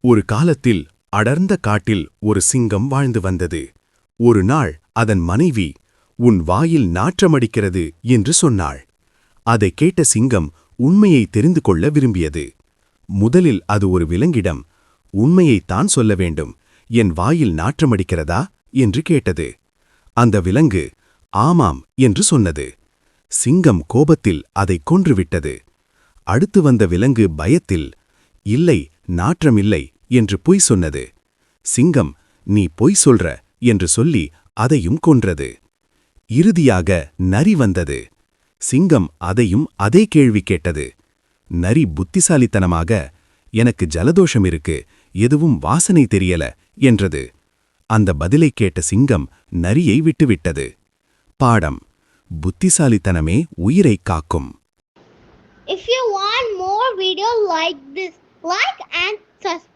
ஒரு காலத்தில் அடர்ந்த காட்டில் ஒரு சிங்கம் வாழ்ந்து வந்தது. ஒரு நாள் அதன் மனைவி, "உன் வாயில் நாற்றமடிக்கிறது" என்று சொன்னாள். அதைக் கேட்ட சிங்கம் உண்மையை தெரிந்து கொள்ள விரும்பியது. முதலில் அது ஒரு விலங்கிடம், "உண்மையைத்தான் சொல்ல வேண்டும், என் வாயில் நாற்றமடிக்கிறதா?" என்று கேட்டது. அந்த விலங்கு, "ஆமாம்" என்று சொன்னது. சிங்கம் கோபத்தில் அதைக் கொன்றுவிட்டது. அடுத்து வந்த விலங்கு பயத்தில், "இல்லை, நாற்றமில்லை" என்று பொய் சொன்னது. சிங்கம், "நீ பொய் சொல்ற" என்று சொல்லி அதையும் கொன்றது. இறுதியாக நரி வந்தது. சிங்கம் அதையும் அதே கேள்வி கேட்டது. நரி புத்திசாலித்தனமாக, "எனக்கு ஜலதோஷம் இருக்கு, எதுவும் வாசனை தெரியல" என்றது. அந்த பதிலைக் கேட்ட சிங்கம் நரியை விட்டுவிட்டது. பாடம்: புத்திசாலித்தனமே உயிரைக் காக்கும். If you want more videos like this, like and subscribe.